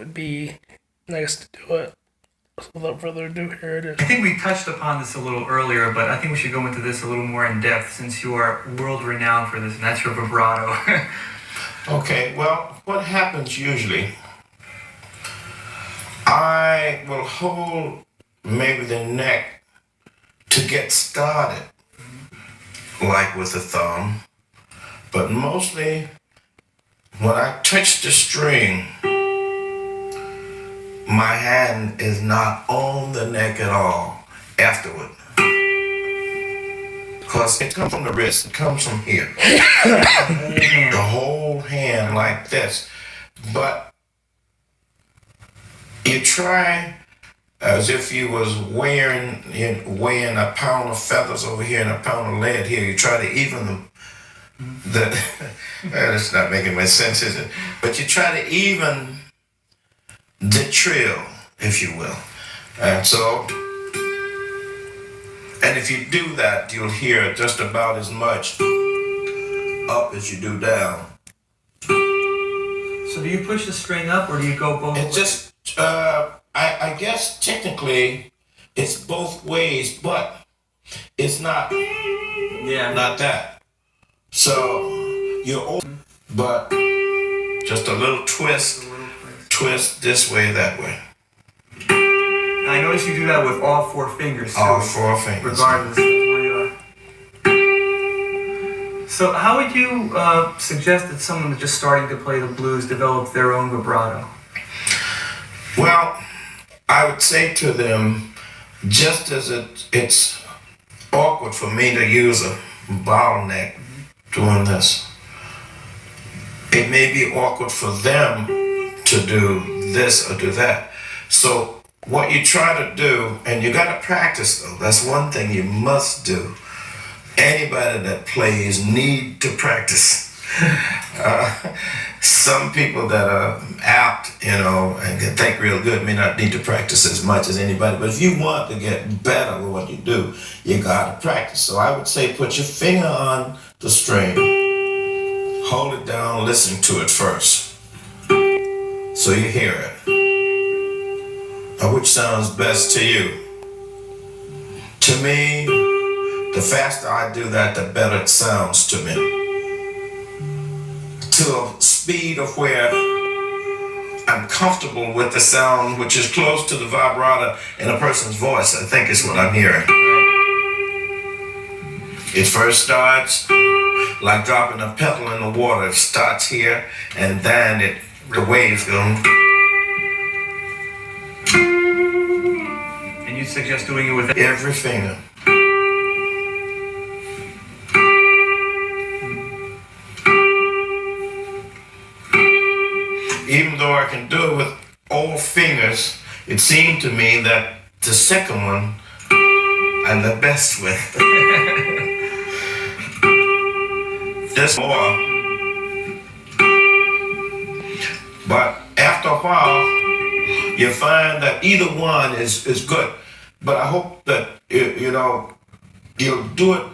would be nice to do it. So without further ado, here it is. I think we touched upon this a little earlier, but I think we should go into this a little more in depth since you are world renowned for this, and that's your vibrato. Okay, well, what happens usually, I will hold maybe the neck to get started, like with the thumb, but mostly when I touch the string, my hand is not on the neck at all afterward. Because it comes from the wrist, it comes from here. The whole hand like this. But you try as if you was weighing a pound of feathers over here and a pound of lead here. You try to even them. That's not making much sense, is it? But you try to even the trill, if you will. And if you do that, you'll hear just about as much up as you do down. So do you push the string up, or do you go both ways? It's just, I guess technically it's both ways, but it's not, not that. So you're open, but just a little twist this way, that way. I notice you do that with all four fingers too. All four fingers. Regardless of where you are. So how would you suggest that someone just starting to play the blues develop their own vibrato? Well, I would say to them, just as it's awkward for me to use a bottleneck doing this, it may be awkward for them to do this or do that. So what you try to do, and you got to practice though, that's one thing you must do. Anybody that plays need to practice. Some people that are apt, and can think real good may not need to practice as much as anybody, but if you want to get better with what you do, you got to practice. So I would say put your finger on the string, hold it down, listen to it first, so you hear it. Which sounds best to you? To me, the faster I do that, the better it sounds to me. To a speed of where I'm comfortable with the sound, which is close to the vibrato in a person's voice, I think is what I'm hearing. It first starts like dropping a pebble in the water. It starts here, and then the waves go. You suggest doing it with every finger. Even though I can do it with all fingers, it seemed to me that the second one I'm the best with. There's more. But after a while, you find that either one is good. But I hope that, you'll do it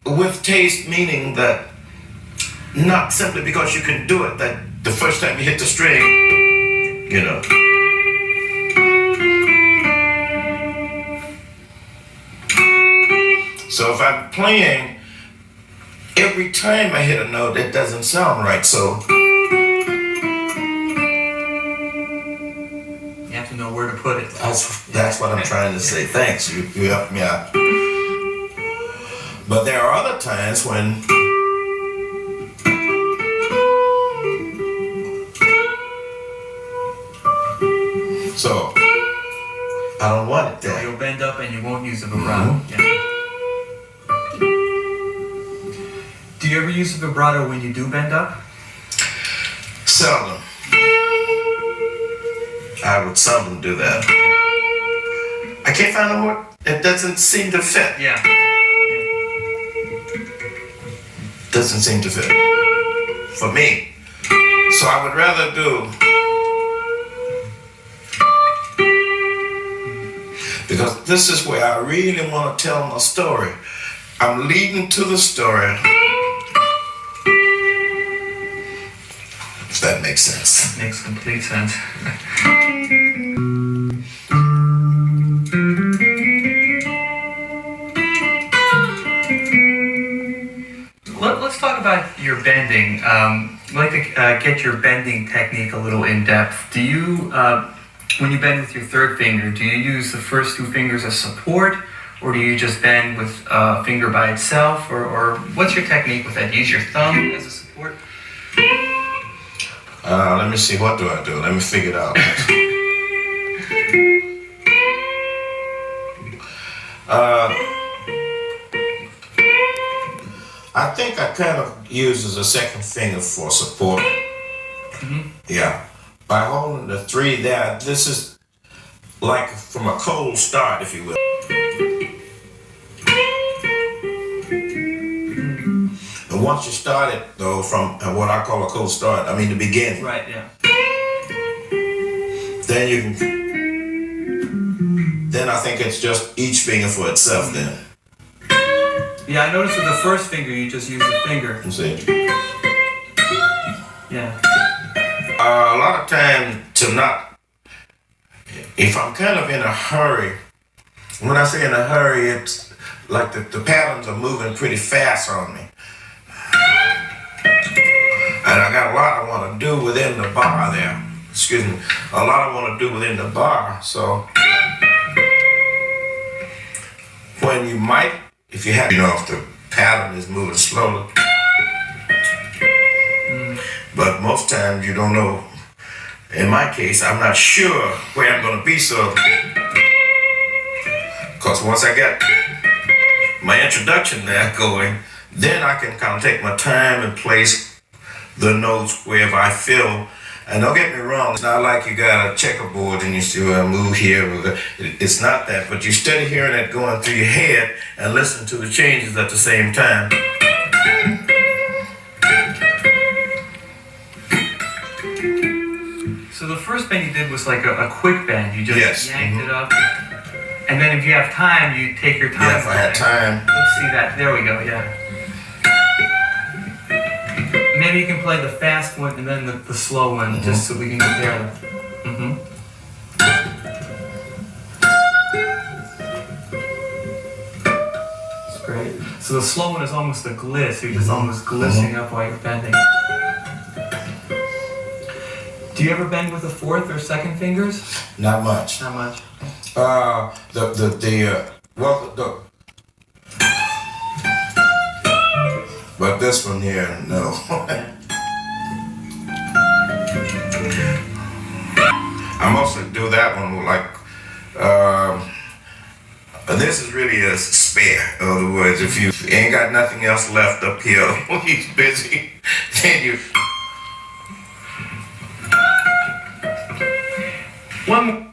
with taste, meaning that not simply because you can do it, that the first time you hit the string, So if I'm playing, every time I hit a note, it doesn't sound right, so know where to put it. That's what I'm trying to say. Thanks, you helped me out. But there are other times when so I don't want it there. You'll bend up and you won't use the vibrato. Yeah. Do you ever use the vibrato when you do bend up? Seldom. I would seldom do that. I can't find a word. It doesn't seem to fit. Yeah. Doesn't seem to fit for me. So I would rather do, because this is where I really want to tell my story. I'm leading to the story. If that makes makes sense. Makes complete sense. Let's talk about your bending. I'd like to get your bending technique a little in depth. Do you, when you bend with your third finger, do you use the first two fingers as support, or do you just bend with a finger by itself, or what's your technique with that? Do you use your thumb as a support? Let me see, what do I do? Let me figure it out. I think I kind of use as a second finger for support. Yeah. By holding the three there, this is like from a cold start, if you will. And once you start it, though, from what I call a cold start, I mean the beginning. Right, yeah. Then you can, then I think it's just each finger for itself then. Yeah, I noticed with the first finger, you just use the finger. You see? Yeah. A lot of times to not, if I'm kind of in a hurry, when I say in a hurry, it's like the patterns are moving pretty fast on me. And I got a lot I want to do within the bar there. Excuse me. A lot I want to do within the bar. So when you might, if you have, if the pattern is moving slowly. But most times you don't know. In my case, I'm not sure where I'm going to be, so. Because once I get my introduction there going, then I can kind of take my time and place the notes wherever I feel. And don't get me wrong, it's not like you got a checkerboard and you say, well, move here, move there. It's not that, but you steady hearing it going through your head and listen to the changes at the same time. So the first bend you did was like a quick bend. You just yanked it up. And then if you have time, you take your time. Yeah, if I had time. Let's see that. There we go, yeah. Maybe you can play the fast one and then the slow one, just so we can compare them. That's great. So the slow one is almost a gliss. You're just almost glissing up while you're bending. Do you ever bend with the fourth or second fingers? Not much. Not much. But this one here, no. I mostly do that one like, this is really a spare. In other words, if you ain't got nothing else left up here, he's busy, then you. One